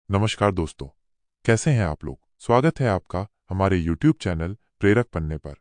नमस्कार दोस्तों, कैसे हैं आप लोग। स्वागत है आपका हमारे YouTube चैनल प्रेरक पन्ने पर।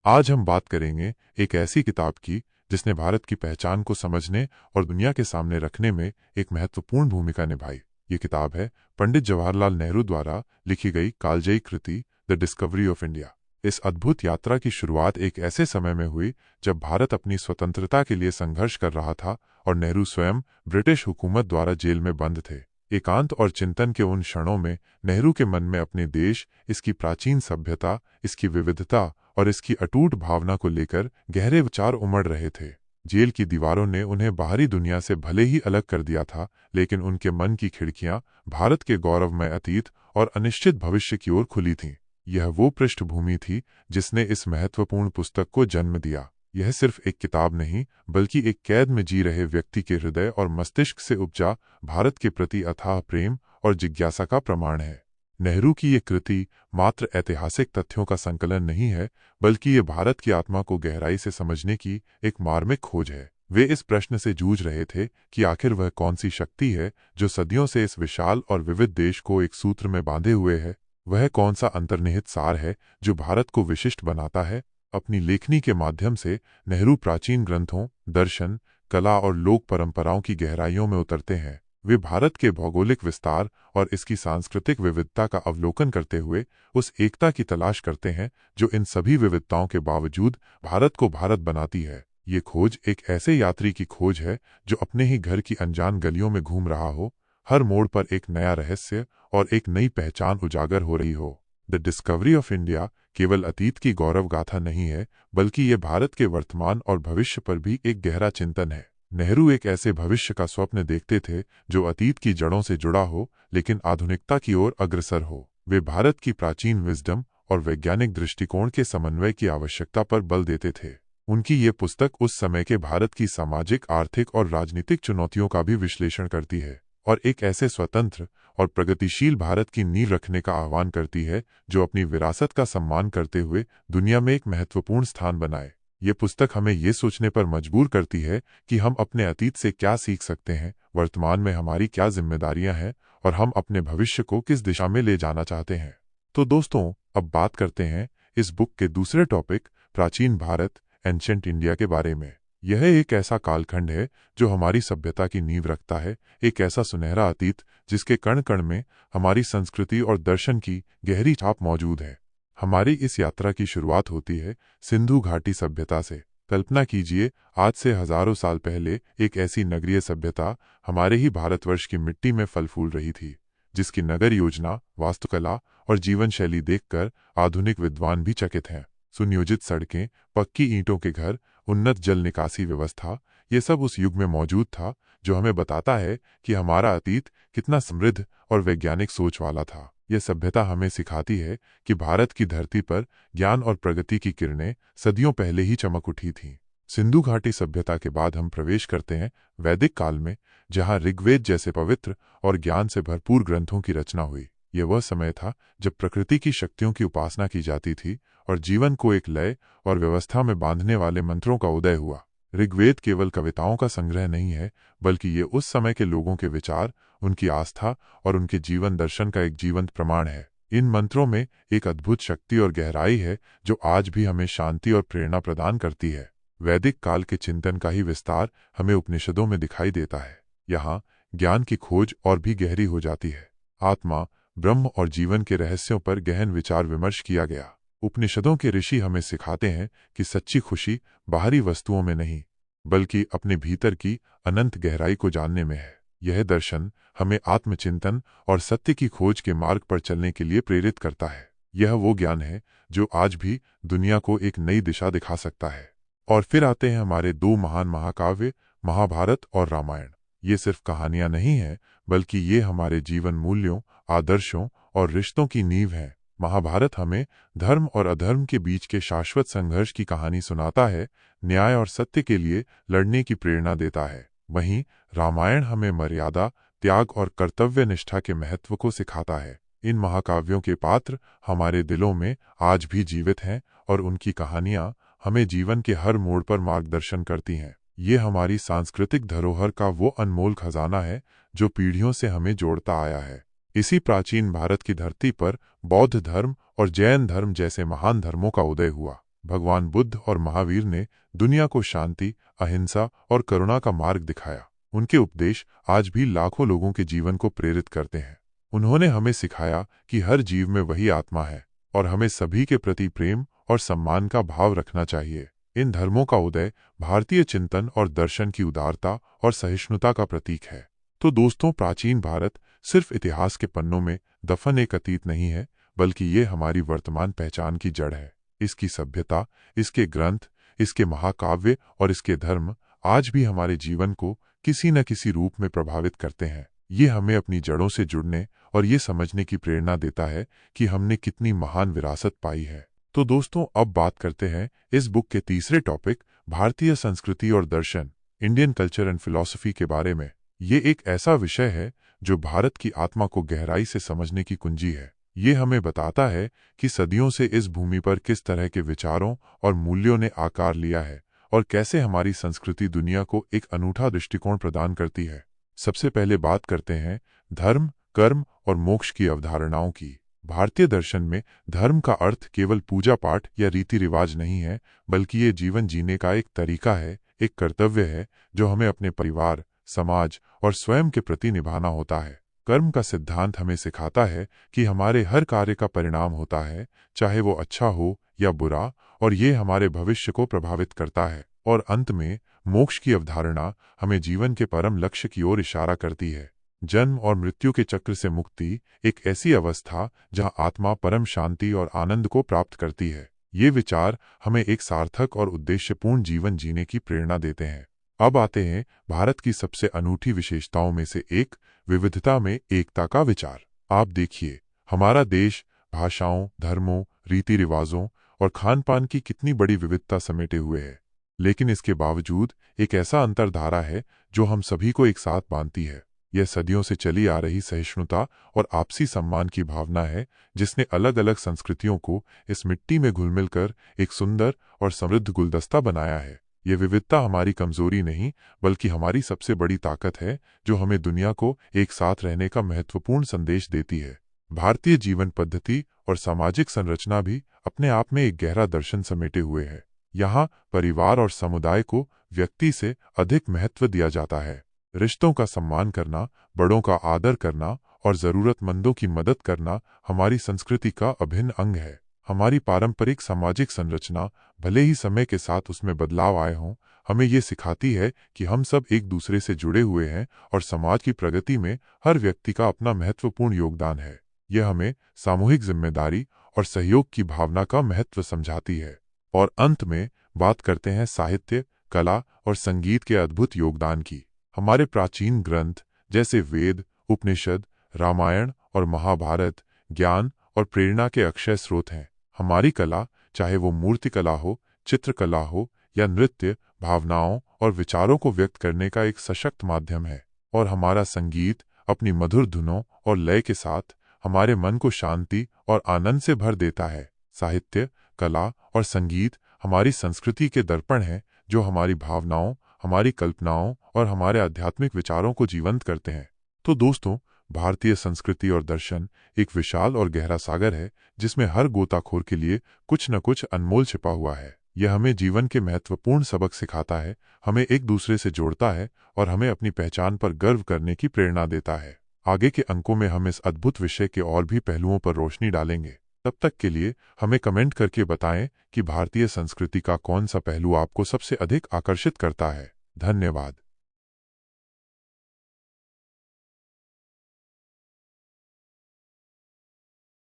आज हम बात करेंगे एक ऐसी किताब की जिसने भारत की पहचान को समझने और दुनिया के सामने रखने में एक महत्वपूर्ण भूमिका निभाई। ये किताब है पंडित जवाहरलाल नेहरू द्वारा लिखी गई कालजयी कृति द डिस्कवरी ऑफ इंडिया। इस अद्भुत यात्रा की शुरुआत एक ऐसे समय में हुई जब भारत अपनी स्वतंत्रता के लिए संघर्ष कर रहा था और नेहरू स्वयं ब्रिटिश हुकूमत द्वारा जेल में बंद थे। एकांत और चिंतन के उन क्षणों में नेहरू के मन में अपने देश, इसकी प्राचीन सभ्यता, इसकी विविधता और इसकी अटूट भावना को लेकर गहरे विचार उमड़ रहे थे। जेल की दीवारों ने उन्हें बाहरी दुनिया से भले ही अलग कर दिया था, लेकिन उनके मन की खिड़कियां भारत के गौरवमय अतीत और अनिश्चित भविष्य की ओर खुली थीं। यह वो पृष्ठभूमि थी जिसने इस महत्वपूर्ण पुस्तक को जन्म दिया। यह सिर्फ एक किताब नहीं, बल्कि एक कैद में जी रहे व्यक्ति के हृदय और मस्तिष्क से उपजा भारत के प्रति अथाह प्रेम और जिज्ञासा का प्रमाण है। नेहरू की ये कृति मात्र ऐतिहासिक तथ्यों का संकलन नहीं है, बल्कि ये भारत की आत्मा को गहराई से समझने की एक मार्मिक खोज है। वे इस प्रश्न से जूझ रहे थे कि आखिर वह कौन सी शक्ति है जो सदियों से इस विशाल और विविध देश को एक सूत्र में बांधे हुए है। वह कौन सा अंतर्निहित सार है जो भारत को विशिष्ट बनाता है। अपनी लेखनी के माध्यम से नेहरू प्राचीन ग्रंथों, दर्शन, कला और लोक परंपराओं की गहराइयों में उतरते हैं। वे भारत के भौगोलिक विस्तार और इसकी सांस्कृतिक विविधता का अवलोकन करते हुए उस एकता की तलाश करते हैं जो इन सभी विविधताओं के बावजूद भारत को भारत बनाती है। ये खोज एक ऐसे यात्री की खोज है जो अपने ही घर की अनजान गलियों में घूम रहा हो, हर मोड़ पर एक नया रहस्य और एक नई पहचान उजागर हो रही हो। द डिस्कवरी ऑफ इंडिया केवल अतीत की गौरव गाथा नहीं है, बल्कि ये भारत के वर्तमान और भविष्य पर भी एक गहरा चिंतन है। नेहरू एक ऐसे भविष्य का स्वप्न देखते थे जो अतीत की जड़ों से जुड़ा हो, लेकिन आधुनिकता की ओर अग्रसर हो। वे भारत की प्राचीन विजडम और वैज्ञानिक दृष्टिकोण के समन्वय की आवश्यकता पर बल देते थे। उनकी ये पुस्तक उस समय के भारत की सामाजिक, आर्थिक और राजनीतिक चुनौतियों का भी विश्लेषण करती है और एक ऐसे स्वतंत्र और प्रगतिशील भारत की नींव रखने का आह्वान करती है जो अपनी विरासत का सम्मान करते हुए दुनिया में एक महत्वपूर्ण स्थान बनाए। ये पुस्तक हमें ये सोचने पर मजबूर करती है कि हम अपने अतीत से क्या सीख सकते हैं, वर्तमान में हमारी क्या जिम्मेदारियां हैं और हम अपने भविष्य को किस दिशा में ले जाना चाहते हैं। तो दोस्तों, अब बात करते हैं इस बुक के दूसरे टॉपिक, प्राचीन भारत, एंशिएंट इंडिया के बारे में। यह एक ऐसा कालखंड है जो हमारी सभ्यता की नींव रखता है, एक ऐसा सुनहरा अतीत जिसके कण कण में हमारी संस्कृति और दर्शन की गहरी छाप मौजूद है। हमारी इस यात्रा की शुरुआत होती है सिंधु घाटी सभ्यता से। कल्पना कीजिए, आज से हजारों साल पहले एक ऐसी नगरीय सभ्यता हमारे ही भारतवर्ष की मिट्टी में फल फूल रही थी, जिसकी नगर योजना, वास्तुकला और जीवन शैली देखकर आधुनिक विद्वान भी चकित हैं। सुनियोजित सड़कें, पक्की ईंटों के घर, उन्नत जल निकासी व्यवस्था, ये सब उस युग में मौजूद था, जो हमें बताता है कि हमारा अतीत कितना समृद्ध और वैज्ञानिक सोच वाला था। यह सभ्यता हमें सिखाती है कि भारत की धरती पर ज्ञान और प्रगति की किरणें सदियों पहले ही चमक उठी थीं। सिंधु घाटी सभ्यता के बाद हम प्रवेश करते हैं वैदिक काल में, जहां ऋग्वेद जैसे पवित्र और ज्ञान से भरपूर ग्रंथों की रचना हुई। यह वह समय था जब प्रकृति की शक्तियों की उपासना की जाती थी और जीवन को एक लय और व्यवस्था में बांधने वाले मंत्रों का उदय हुआ। ऋग्वेद केवल कविताओं का संग्रह नहीं है, बल्कि ये उस समय के लोगों के विचार, उनकी आस्था और उनके जीवन दर्शन का एक जीवंत प्रमाण है। इन मंत्रों में एक अद्भुत शक्ति और गहराई है जो आज भी हमें शांति और प्रेरणा प्रदान करती है। वैदिक काल के चिंतन का ही विस्तार हमें उपनिषदों में दिखाई देता है। यहाँ ज्ञान की खोज और भी गहरी हो जाती है। आत्मा, ब्रह्म और जीवन के रहस्यों पर गहन विचार विमर्श किया गया। उपनिषदों के ऋषि हमें सिखाते हैं कि सच्ची खुशी बाहरी वस्तुओं में नहीं, बल्कि अपने भीतर की अनंत गहराई को जानने में है। यह दर्शन हमें आत्मचिंतन और सत्य की खोज के मार्ग पर चलने के लिए प्रेरित करता है। यह वो ज्ञान है जो आज भी दुनिया को एक नई दिशा दिखा सकता है। और फिर आते हैं हमारे दो महान महाकाव्य, महाभारत और रामायण। ये सिर्फ कहानियां नहीं हैं, बल्कि ये हमारे जीवन मूल्यों, आदर्शों और रिश्तों की नींव है। महाभारत हमें धर्म और अधर्म के बीच के शाश्वत संघर्ष की कहानी सुनाता है, न्याय और सत्य के लिए लड़ने की प्रेरणा देता है। वहीं रामायण हमें मर्यादा, त्याग और कर्तव्य निष्ठा के महत्व को सिखाता है। इन महाकाव्यों के पात्र हमारे दिलों में आज भी जीवित हैं और उनकी कहानियां हमें जीवन के हर मोड़ पर मार्गदर्शन करती हैं। ये हमारी सांस्कृतिक धरोहर का वो अनमोल खजाना है जो पीढ़ियों से हमें जोड़ता आया है। इसी प्राचीन भारत की धरती पर बौद्ध धर्म और जैन धर्म जैसे महान धर्मों का उदय हुआ। भगवान बुद्ध और महावीर ने दुनिया को शांति, अहिंसा और करुणा का मार्ग दिखाया। उनके उपदेश आज भी लाखों लोगों के जीवन को प्रेरित करते हैं। उन्होंने हमें सिखाया कि हर जीव में वही आत्मा है और हमें सभी के प्रति प्रेम और सम्मान का भाव रखना चाहिए। इन धर्मों का उदय भारतीय चिंतन और दर्शन की उदारता और सहिष्णुता का प्रतीक है। तो दोस्तों, प्राचीन भारत सिर्फ इतिहास के पन्नों में दफन एक अतीत नहीं है, बल्कि ये हमारी वर्तमान पहचान की जड़ है। इसकी सभ्यता, इसके ग्रंथ, इसके महाकाव्य और इसके धर्म आज भी हमारे जीवन को किसी न किसी रूप में प्रभावित करते हैं। ये हमें अपनी जड़ों से जुड़ने और ये समझने की प्रेरणा देता है कि हमने कितनी महान विरासत पाई है। तो दोस्तों, अब बात करते हैं इस बुक के तीसरे टॉपिक, भारतीय संस्कृति और दर्शन, इंडियन कल्चर एंड फिलॉसफी के बारे में। ये एक ऐसा विषय है जो भारत की आत्मा को गहराई से समझने की कुंजी है। ये हमें बताता है कि सदियों से इस भूमि पर किस तरह के विचारों और मूल्यों ने आकार लिया है और कैसे हमारी संस्कृति दुनिया को एक अनूठा दृष्टिकोण प्रदान करती है। सबसे पहले बात करते हैं धर्म, कर्म और मोक्ष की अवधारणाओं की। भारतीय दर्शन में धर्म का अर्थ केवल पूजा पाठ या रीति रिवाज नहीं है, बल्कि ये जीवन जीने का एक तरीका है, एक कर्तव्य है जो हमें अपने परिवार, समाज और स्वयं के प्रति निभाना होता है। कर्म का सिद्धांत हमें सिखाता है कि हमारे हर कार्य का परिणाम होता है, चाहे वो अच्छा हो या बुरा, और ये हमारे भविष्य को प्रभावित करता है। और अंत में मोक्ष की अवधारणा हमें जीवन के परम लक्ष्य की ओर इशारा करती है। जन्म और मृत्यु के चक्र से मुक्ति, एक ऐसी अवस्था जहां आत्मा परम शांति और आनंद को प्राप्त करती है। ये विचार हमें एक सार्थक और उद्देश्यपूर्ण जीवन जीने की प्रेरणा देते हैं। अब आते हैं भारत की सबसे अनूठी विशेषताओं में से एक, विविधता में एकता का विचार। आप देखिए, हमारा देश भाषाओं, धर्मों, रीति रिवाजों और खान पान की कितनी बड़ी विविधता समेटे हुए है। लेकिन इसके बावजूद एक ऐसा अंतरधारा है जो हम सभी को एक साथ बांधती है। यह सदियों से चली आ रही सहिष्णुता और आपसी सम्मान की भावना है, जिसने अलग अलग संस्कृतियों को इस मिट्टी में घुल-मिल कर एक सुंदर और समृद्ध गुलदस्ता बनाया है। ये विविधता हमारी कमजोरी नहीं, बल्कि हमारी सबसे बड़ी ताकत है, जो हमें दुनिया को एक साथ रहने का महत्वपूर्ण संदेश देती है। भारतीय जीवन पद्धति और सामाजिक संरचना भी अपने आप में एक गहरा दर्शन समेटे हुए है। यहाँ परिवार और समुदाय को व्यक्ति से अधिक महत्व दिया जाता है। रिश्तों का सम्मान करना, बड़ों का आदर करना और जरूरतमंदों की मदद करना हमारी संस्कृति का अभिन्न अंग है। हमारी पारंपरिक सामाजिक संरचना, भले ही समय के साथ उसमें बदलाव आए हों, हमें ये सिखाती है कि हम सब एक दूसरे से जुड़े हुए हैं और समाज की प्रगति में हर व्यक्ति का अपना महत्वपूर्ण योगदान है। यह हमें सामूहिक जिम्मेदारी और सहयोग की भावना का महत्व समझाती है। और अंत में बात करते हैं साहित्य, कला और संगीत के अद्भुत योगदान की। हमारे प्राचीन ग्रंथ जैसे वेद, उपनिषद, रामायण और महाभारत ज्ञान और प्रेरणा के अक्षय स्रोत हैं। हमारी कला, चाहे वो मूर्तिकला हो, चित्रकला हो या नृत्य, भावनाओं और विचारों को व्यक्त करने का एक सशक्त माध्यम है। और हमारा संगीत अपनी मधुर धुनों और लय के साथ हमारे मन को शांति और आनंद से भर देता है। साहित्य, कला और संगीत हमारी संस्कृति के दर्पण हैं, जो हमारी भावनाओं, हमारी कल्पनाओं और हमारे आध्यात्मिक विचारों को जीवंत करते हैं। तो दोस्तों, भारतीय संस्कृति और दर्शन एक विशाल और गहरा सागर है, जिसमें हर गोताखोर के लिए कुछ न कुछ अनमोल छिपा हुआ है। यह हमें जीवन के महत्वपूर्ण सबक सिखाता है, हमें एक दूसरे से जोड़ता है और हमें अपनी पहचान पर गर्व करने की प्रेरणा देता है। आगे के अंकों में हम इस अद्भुत विषय के और भी पहलुओं पर रोशनी डालेंगे। तब तक के लिए हमें कमेंट करके बताएं कि भारतीय संस्कृति का कौन सा पहलू आपको सबसे अधिक आकर्षित करता है। धन्यवाद।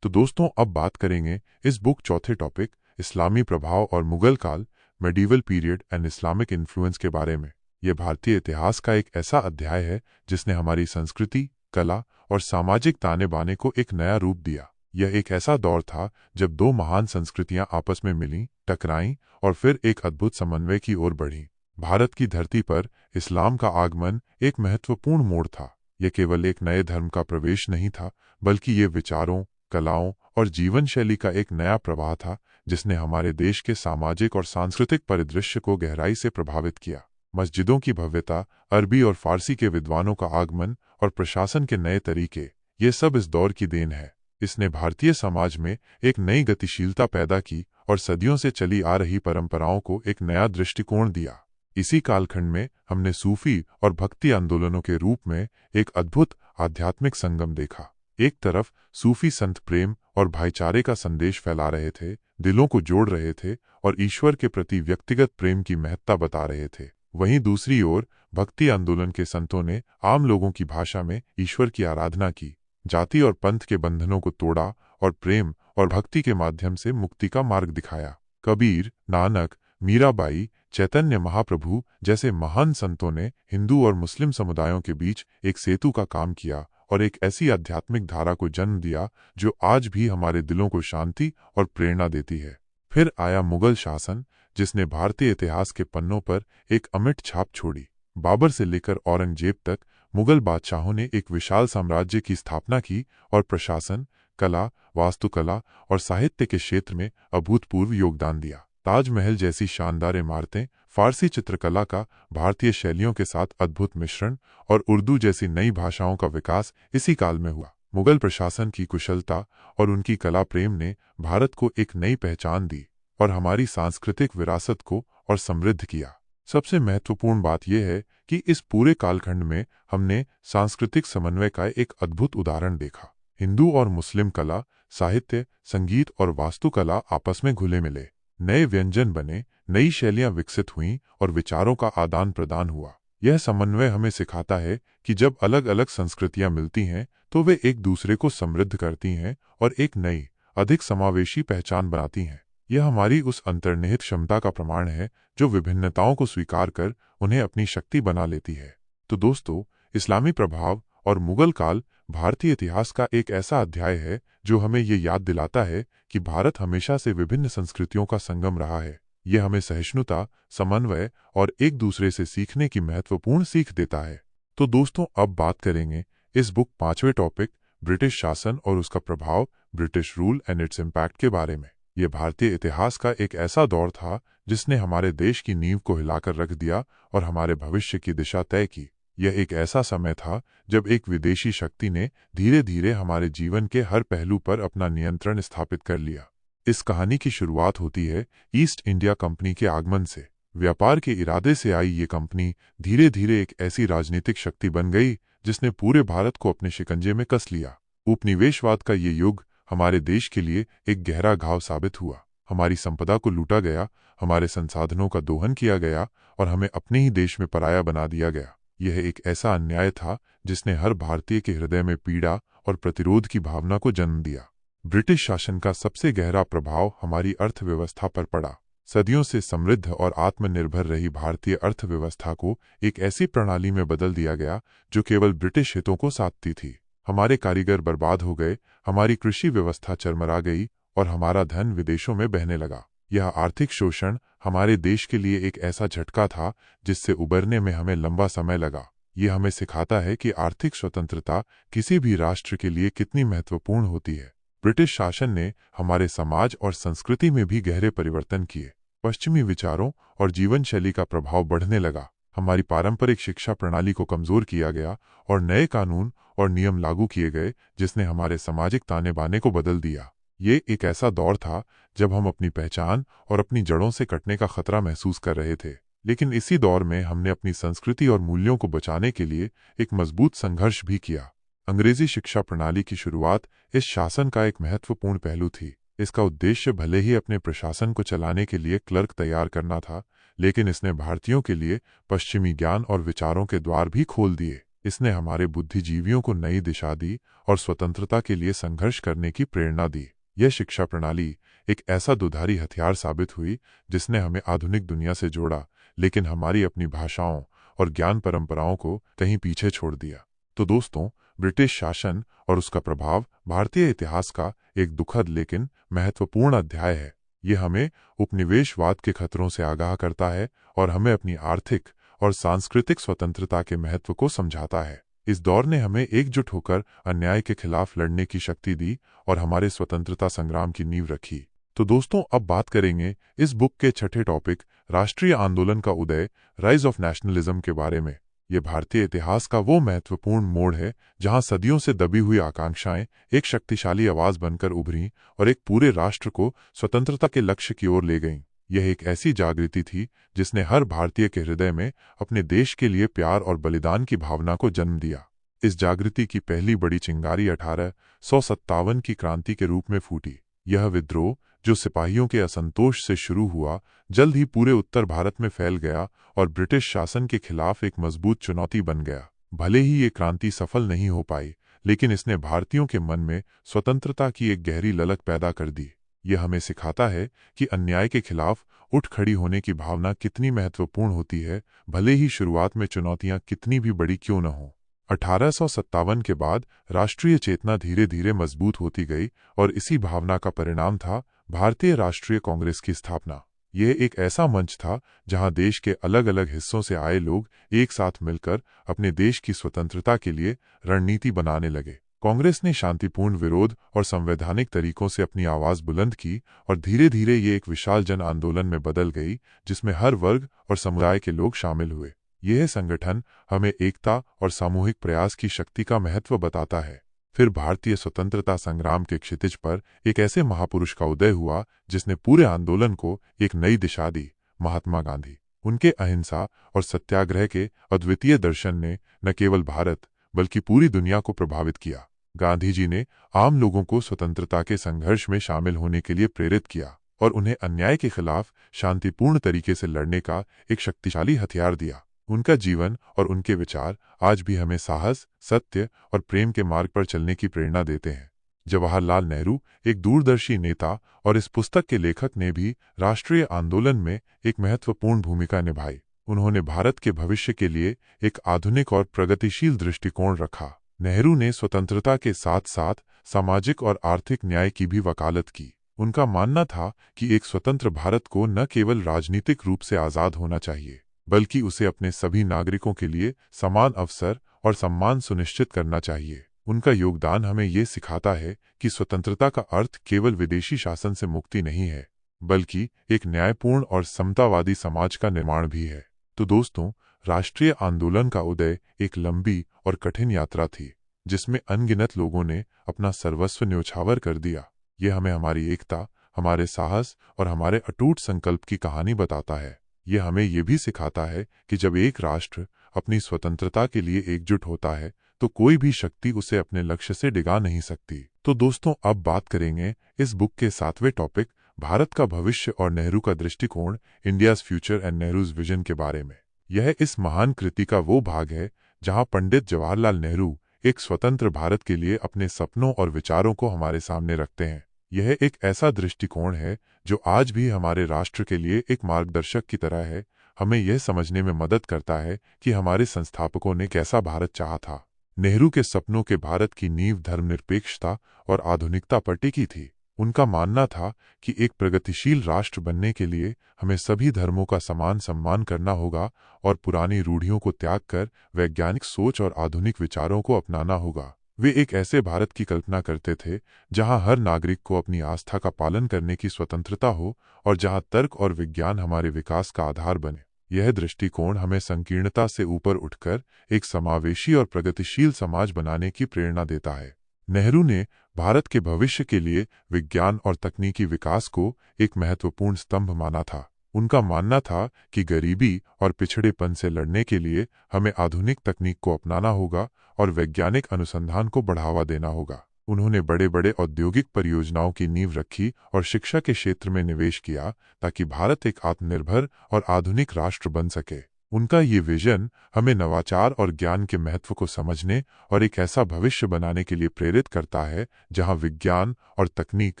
तो दोस्तों, अब बात करेंगे इस बुक चौथे टॉपिक, इस्लामी प्रभाव और मुगल काल, medieval period and Islamic influence के बारे में। यह भारतीय इतिहास का एक ऐसा अध्याय है जिसने हमारी संस्कृति, कला और सामाजिक ताने बाने को एक नया रूप दिया। यह एक ऐसा दौर था जब दो महान संस्कृतियां आपस में मिलीं, टकराईं और फिर एक अद्भुत समन्वय की ओर बढ़ीं। भारत की धरती पर इस्लाम का आगमन एक महत्वपूर्ण मोड़ था। यह केवल एक नए धर्म का प्रवेश नहीं था, बल्कि ये विचारों, कलाओं और जीवन शैली का एक नया प्रवाह था, जिसने हमारे देश के सामाजिक और सांस्कृतिक परिदृश्य को गहराई से प्रभावित किया। मस्जिदों की भव्यता, अरबी और फारसी के विद्वानों का आगमन और प्रशासन के नए तरीके, ये सब इस दौर की देन है। इसने भारतीय समाज में एक नई गतिशीलता पैदा की और सदियों से चली आ रही परंपराओं को एक नया दृष्टिकोण दिया। इसी कालखंड में हमने सूफी और भक्ति आंदोलनों के रूप में एक अद्भुत आध्यात्मिक संगम देखा। एक तरफ सूफी संत प्रेम और भाईचारे का संदेश फैला रहे थे, दिलों को जोड़ रहे थे और ईश्वर के प्रति व्यक्तिगत प्रेम की महत्ता बता रहे थे। वहीं दूसरी ओर भक्ति आंदोलन के संतों ने आम लोगों की भाषा में ईश्वर की आराधना की, जाति और पंथ के बंधनों को तोड़ा और प्रेम और भक्ति के माध्यम से मुक्ति का मार्ग दिखाया। कबीर, नानक, मीराबाई, चैतन्य महाप्रभु जैसे महान संतों ने हिंदू और मुस्लिम समुदायों के बीच एक सेतु का काम किया और एक ऐसी आध्यात्मिक धारा को जन्म दिया जो आज भी हमारे दिलों को शांति और प्रेरणा देती है। फिर आया मुगल शासन, जिसने भारतीय इतिहास के पन्नों पर एक अमिट छाप छोड़ी। बाबर से लेकर औरंगजेब तक मुगल बादशाहों ने एक विशाल साम्राज्य की स्थापना की और प्रशासन, कला, वास्तुकला और साहित्य के क्षेत्र में अभूतपूर्व योगदान दिया। ताजमहल जैसी शानदार इमारतें, फारसी चित्रकला का भारतीय शैलियों के साथ अद्भुत मिश्रण और उर्दू जैसी नई भाषाओं का विकास इसी काल में हुआ। मुगल प्रशासन की कुशलता और उनकी कला प्रेम ने भारत को एक नई पहचान दी और हमारी सांस्कृतिक विरासत को और समृद्ध किया। सबसे महत्वपूर्ण बात यह है कि इस पूरे कालखंड में हमने सांस्कृतिक समन्वय का एक अद्भुत उदाहरण देखा। हिंदू और मुस्लिम कला, साहित्य, संगीत और वास्तुकला आपस में घुले मिले, नए व्यंजन बने, नई शैलियां विकसित हुईं और विचारों का आदान प्रदान हुआ। यह समन्वय हमें सिखाता है कि जब अलग अलग संस्कृतियां मिलती हैं तो वे एक दूसरे को समृद्ध करती हैं और एक नई, अधिक समावेशी पहचान बनाती हैं। यह हमारी उस अंतर्निहित क्षमता का प्रमाण है जो विभिन्नताओं को स्वीकार कर उन्हें अपनी शक्ति बना लेती है। तो दोस्तों, इस्लामी प्रभाव और मुगल काल भारतीय इतिहास का एक ऐसा अध्याय है जो हमें ये याद दिलाता है कि भारत हमेशा से विभिन्न संस्कृतियों का संगम रहा है। यह हमें सहिष्णुता, समन्वय और एक दूसरे से सीखने की महत्वपूर्ण सीख देता है। तो दोस्तों, अब बात करेंगे इस बुक 5वें टॉपिक, ब्रिटिश शासन और उसका प्रभाव, British rule and its impact के बारे में। यह भारतीय इतिहास का एक ऐसा दौर था जिसने हमारे देश की नींव को हिलाकर रख दिया और हमारे भविष्य की दिशा तय की। यह एक ऐसा समय था जब एक विदेशी शक्ति ने धीरे धीरे हमारे जीवन के हर पहलू पर अपना नियंत्रण स्थापित कर लिया। इस कहानी की शुरुआत होती है ईस्ट इंडिया कंपनी के आगमन से। व्यापार के इरादे से आई ये कंपनी धीरे धीरे एक ऐसी राजनीतिक शक्ति बन गई जिसने पूरे भारत को अपने शिकंजे में कस लिया। उपनिवेशवाद का ये युग हमारे देश के लिए एक गहरा घाव साबित हुआ। हमारी संपदा को लूटा गया, हमारे संसाधनों का दोहन किया गया और हमें अपने ही देश में पराया बना दिया गया। यह एक ऐसा अन्याय था जिसने हर भारतीय के हृदय में पीड़ा और प्रतिरोध की भावना को जन्म दिया। ब्रिटिश शासन का सबसे गहरा प्रभाव हमारी अर्थव्यवस्था पर पड़ा। सदियों से समृद्ध और आत्मनिर्भर रही भारतीय अर्थव्यवस्था को एक ऐसी प्रणाली में बदल दिया गया जो केवल ब्रिटिश हितों को साधती थी। हमारे कारीगर बर्बाद हो गए, हमारी कृषि व्यवस्था चरमरा गई और हमारा धन विदेशों में बहने लगा। यह आर्थिक शोषण हमारे देश के लिए एक ऐसा झटका था जिससे उबरने में हमें लंबा समय लगा। यह हमें सिखाता है कि आर्थिक स्वतंत्रता किसी भी राष्ट्र के लिए कितनी महत्वपूर्ण होती है। ब्रिटिश शासन ने हमारे समाज और संस्कृति में भी गहरे परिवर्तन किए। पश्चिमी विचारों और जीवन शैली का प्रभाव बढ़ने लगा। हमारी पारंपरिक शिक्षा प्रणाली को कमजोर किया गया और नए कानून और नियम लागू किए गए जिसने हमारे सामाजिक ताने बाने को बदल दिया। ये एक ऐसा दौर था जब हम अपनी पहचान और अपनी जड़ों से कटने का खतरा महसूस कर रहे थे। लेकिन इसी दौर में हमने अपनी संस्कृति और मूल्यों को बचाने के लिए एक मजबूत संघर्ष भी किया। अंग्रेजी शिक्षा प्रणाली की शुरुआत इस शासन का एक महत्वपूर्ण पहलू थी। इसका उद्देश्य भले ही अपने प्रशासन को चलाने के लिए क्लर्क तैयार करना था, लेकिन इसने भारतीयों के लिए पश्चिमी ज्ञान और विचारों के द्वार भी खोल दिए। इसने हमारे बुद्धिजीवियों को नई दिशा दी और स्वतंत्रता के लिए संघर्ष करने की प्रेरणा दी। यह शिक्षा प्रणाली एक ऐसा दुधारी हथियार साबित हुई जिसने हमें आधुनिक दुनिया से जोड़ा, लेकिन हमारी अपनी भाषाओं और ज्ञान परंपराओं को कहीं पीछे छोड़ दिया। तो दोस्तों, ब्रिटिश शासन और उसका प्रभाव भारतीय इतिहास का एक दुखद लेकिन महत्वपूर्ण अध्याय है। यह हमें उपनिवेशवाद के खतरों से आगाह करता है और हमें अपनी आर्थिक और सांस्कृतिक स्वतंत्रता के महत्व को समझाता है। इस दौर ने हमें एकजुट होकर अन्याय के खिलाफ लड़ने की शक्ति दी और हमारे स्वतंत्रता संग्राम की नींव रखी। तो दोस्तों, अब बात करेंगे इस बुक के छठे टॉपिक, राष्ट्रीय आंदोलन का उदय, राइज ऑफ नेशनलिज्म के बारे में। ये भारतीय इतिहास का वो महत्वपूर्ण मोड़ है जहां सदियों से दबी हुई आकांक्षाएं एक शक्तिशाली आवाज बनकर उभरी और एक पूरे राष्ट्र को स्वतंत्रता के लक्ष्य की ओर ले गईं। यह एक ऐसी जागृति थी जिसने हर भारतीय के हृदय में अपने देश के लिए प्यार और बलिदान की भावना को जन्म दिया। इस जागृति की पहली बड़ी चिंगारी 1857 की क्रांति के रूप में फूटी। यह विद्रोह, जो सिपाहियों के असंतोष से शुरू हुआ, जल्द ही पूरे उत्तर भारत में फैल गया और ब्रिटिश शासन के खिलाफ एक मजबूत चुनौती बन गया। भले ही ये क्रांति सफल नहीं हो पाई, लेकिन इसने भारतीयों के मन में स्वतंत्रता की एक गहरी ललक पैदा कर दी। यह हमें सिखाता है कि अन्याय के खिलाफ उठ खड़ी होने की भावना कितनी महत्वपूर्ण होती है, भले ही शुरुआत में चुनौतियां कितनी भी बड़ी क्यों न हों। 1857 के बाद राष्ट्रीय चेतना धीरे धीरे मजबूत होती गई और इसी भावना का परिणाम था भारतीय राष्ट्रीय कांग्रेस की स्थापना। यह एक ऐसा मंच था जहां देश के अलग अलग हिस्सों से आए लोग एक साथ मिलकर अपने देश की स्वतंत्रता के लिए रणनीति बनाने लगे। कांग्रेस ने शांतिपूर्ण विरोध और संवैधानिक तरीकों से अपनी आवाज बुलंद की और धीरे धीरे ये एक विशाल जन आंदोलन में बदल गई जिसमें हर वर्ग और समुदाय के लोग शामिल हुए। यह संगठन हमें एकता और सामूहिक प्रयास की शक्ति का महत्व बताता है। फिर भारतीय स्वतंत्रता संग्राम के क्षितिज पर एक ऐसे महापुरुष का उदय हुआ जिसने पूरे आंदोलन को एक नई दिशा दी, महात्मा गांधी। उनके अहिंसा और सत्याग्रह के अद्वितीय दर्शन ने न केवल भारत बल्कि पूरी दुनिया को प्रभावित किया। गांधी जी ने आम लोगों को स्वतंत्रता के संघर्ष में शामिल होने के लिए प्रेरित किया और उन्हें अन्याय के खिलाफ शांतिपूर्ण तरीके से लड़ने का एक शक्तिशाली हथियार दिया। उनका जीवन और उनके विचार आज भी हमें साहस, सत्य और प्रेम के मार्ग पर चलने की प्रेरणा देते हैं। जवाहरलाल नेहरू एक दूरदर्शी नेता और इस पुस्तक के लेखक ने भी राष्ट्रीय आंदोलन में एक महत्वपूर्ण भूमिका निभाई। उन्होंने भारत के भविष्य के लिए एक आधुनिक और प्रगतिशील दृष्टिकोण रखा। नेहरू ने स्वतंत्रता के साथ साथ सामाजिक और आर्थिक न्याय की भी वकालत की। उनका मानना था कि एक स्वतंत्र भारत को न केवल राजनीतिक रूप से आज़ाद होना चाहिए, बल्कि उसे अपने सभी नागरिकों के लिए समान अवसर और सम्मान सुनिश्चित करना चाहिए। उनका योगदान हमें ये सिखाता है कि स्वतंत्रता का अर्थ केवल विदेशी शासन से मुक्ति नहीं है, बल्कि एक न्यायपूर्ण और समतावादी समाज का निर्माण भी है। तो दोस्तों, राष्ट्रीय आंदोलन का उदय एक लंबी और कठिन यात्रा थी, जिसमें अनगिनत लोगों ने अपना सर्वस्व न्योछावर कर दिया। यह हमें हमारी एकता, हमारे साहस और हमारे अटूट संकल्प की कहानी बताता है। यह हमें यह भी सिखाता है कि जब एक राष्ट्र अपनी स्वतंत्रता के लिए एकजुट होता है तो कोई भी शक्ति उसे अपने लक्ष्य से डिगा नहीं सकती। तो दोस्तों, अब बात करेंगे इस बुक के 7वें टॉपिक, भारत का भविष्य और नेहरू का दृष्टिकोण, India's future and Nehru's vision के बारे में। यह इस महान कृति का वो भाग है जहां पंडित जवाहरलाल नेहरू एक स्वतंत्र भारत के लिए अपने सपनों और विचारों को हमारे सामने रखते हैं। यह एक ऐसा दृष्टिकोण है जो आज भी हमारे राष्ट्र के लिए एक मार्गदर्शक की तरह है। हमें यह समझने में मदद करता है कि हमारे संस्थापकों ने कैसा भारत चाहा था। नेहरू के सपनों के भारत की नींव धर्मनिरपेक्षता और आधुनिकता पर टिकी थी। उनका मानना था कि एक प्रगतिशील राष्ट्र बनने के लिए हमें सभी धर्मों का समान सम्मान करना होगा और पुरानी रूढ़ियों को त्याग कर वैज्ञानिक सोच और आधुनिक विचारों को अपनाना होगा। वे एक ऐसे भारत की कल्पना करते थे जहां हर नागरिक को अपनी आस्था का पालन करने की स्वतंत्रता हो और जहां तर्क और विज्ञान हमारे विकास का आधार बने। यह दृष्टिकोण हमें संकीर्णता से ऊपर उठकर एक समावेशी और प्रगतिशील समाज बनाने की प्रेरणा देता है। नेहरू ने भारत के भविष्य के लिए विज्ञान और तकनीकी विकास को एक महत्वपूर्ण स्तंभ माना था। उनका मानना था कि गरीबी और पिछड़ेपन से लड़ने के लिए हमें आधुनिक तकनीक को अपनाना होगा और वैज्ञानिक अनुसंधान को बढ़ावा देना होगा। उन्होंने बड़े बड़े औद्योगिक परियोजनाओं की नींव रखी और शिक्षा के क्षेत्र में निवेश किया ताकि भारत एक आत्मनिर्भर और आधुनिक राष्ट्र बन सके। उनका ये विजन हमें नवाचार और ज्ञान के महत्व को समझने और एक ऐसा भविष्य बनाने के लिए प्रेरित करता है जहां विज्ञान और तकनीक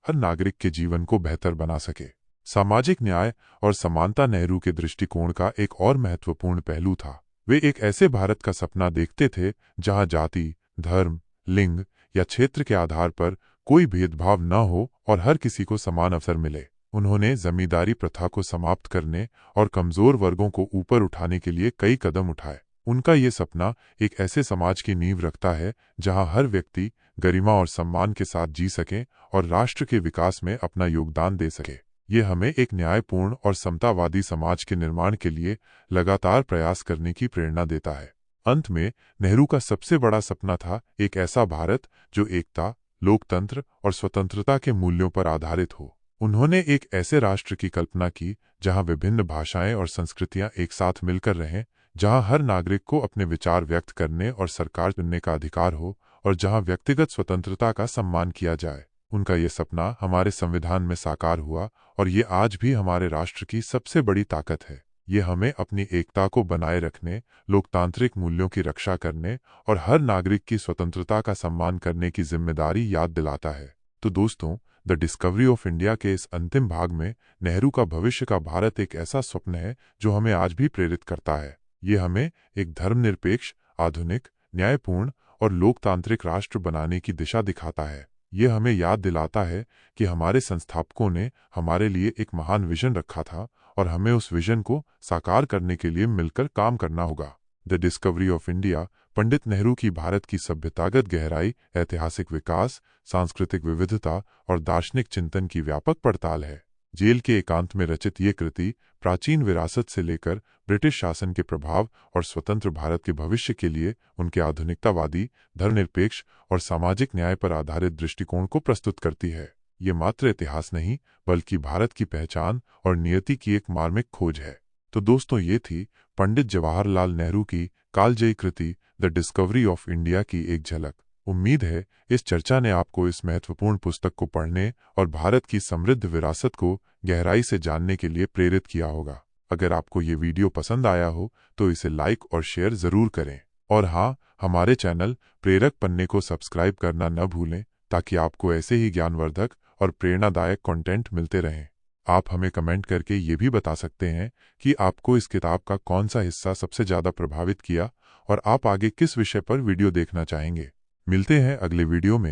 हर नागरिक के जीवन को बेहतर बना सके। सामाजिक न्याय और समानता नेहरू के दृष्टिकोण का एक और महत्वपूर्ण पहलू था। वे एक ऐसे भारत का सपना देखते थे जहां जाति, धर्म, लिंग या क्षेत्र के आधार पर कोई भेदभाव न हो और हर किसी को समान अवसर मिले। उन्होंने जमींदारी प्रथा को समाप्त करने और कमजोर वर्गों को ऊपर उठाने के लिए कई कदम उठाए। उनका ये सपना एक ऐसे समाज की नींव रखता है जहां हर व्यक्ति गरिमा और सम्मान के साथ जी सके और राष्ट्र के विकास में अपना योगदान दे सके। ये हमें एक न्यायपूर्ण और समतावादी समाज के निर्माण के लिए लगातार प्रयास करने की प्रेरणा देता है। अंत में नेहरू का सबसे बड़ा सपना था एक ऐसा भारत जो एकता, लोकतंत्र और स्वतंत्रता के मूल्यों पर आधारित हो। उन्होंने एक ऐसे राष्ट्र की कल्पना की जहां विभिन्न भाषाएं और संस्कृतियां एक साथ मिलकर रहें, जहां हर नागरिक को अपने विचार व्यक्त करने और सरकार चुनने का अधिकार हो, और जहां व्यक्तिगत स्वतंत्रता का सम्मान किया जाए। उनका ये सपना हमारे संविधान में साकार हुआ, और ये आज भी हमारे राष्ट्र की सबसे बड़ी ताकत है। ये हमें अपनी एकता को बनाए रखने, लोकतांत्रिक मूल्यों की रक्षा करने और हर नागरिक की स्वतंत्रता का सम्मान करने की जिम्मेदारी याद दिलाता है। तो दोस्तों, द डिस्कवरी ऑफ इंडिया के इस अंतिम भाग में नेहरू का भविष्य का भारत एक ऐसा स्वप्न है जो हमें आज भी प्रेरित करता है। ये हमें एक धर्मनिरपेक्ष, आधुनिक, न्यायपूर्ण और लोकतांत्रिक राष्ट्र बनाने की दिशा दिखाता है। ये हमें याद दिलाता है कि हमारे संस्थापकों ने हमारे लिए एक महान विजन रखा था, और हमें उस विजन को साकार करने के लिए मिलकर काम करना होगा। The discovery of India Pandit Nehru की भारत की सभ्यतागत गहराई, ऐतिहासिक विकास, सांस्कृतिक विविधता और दार्शनिक चिंतन की व्यापक पड़ताल है। जेल के एकांत में रचित ये कृति प्राचीन विरासत से लेकर ब्रिटिश शासन के प्रभाव और स्वतंत्र भारत के भविष्य के लिए उनके आधुनिकतावादी, धर्मनिरपेक्ष और सामाजिक न्याय पर आधारित दृष्टिकोण को प्रस्तुत करती है। ये मात्र इतिहास नहीं, बल्कि भारत की पहचान और नियति की एक मार्मिक खोज है। तो दोस्तों, ये थी पंडित जवाहरलाल नेहरू की कालजयी कृति द डिस्कवरी ऑफ इंडिया की एक झलक। उम्मीद है इस चर्चा ने आपको इस महत्वपूर्ण पुस्तक को पढ़ने और भारत की समृद्ध विरासत को गहराई से जानने के लिए प्रेरित किया होगा। अगर आपको ये वीडियो पसंद आया हो तो इसे लाइक और शेयर जरूर करें। और हाँ, हमारे चैनल प्रेरक पन्ने को सब्सक्राइब करना न भूलें, ताकि आपको ऐसे ही ज्ञानवर्धक और प्रेरणादायक कंटेंट मिलते रहें। आप हमें कमेंट करके ये भी बता सकते हैं कि आपको इस किताब का कौन सा हिस्सा सबसे ज़्यादा प्रभावित किया, और आप आगे किस विषय पर वीडियो देखना चाहेंगे। मिलते हैं अगले वीडियो में।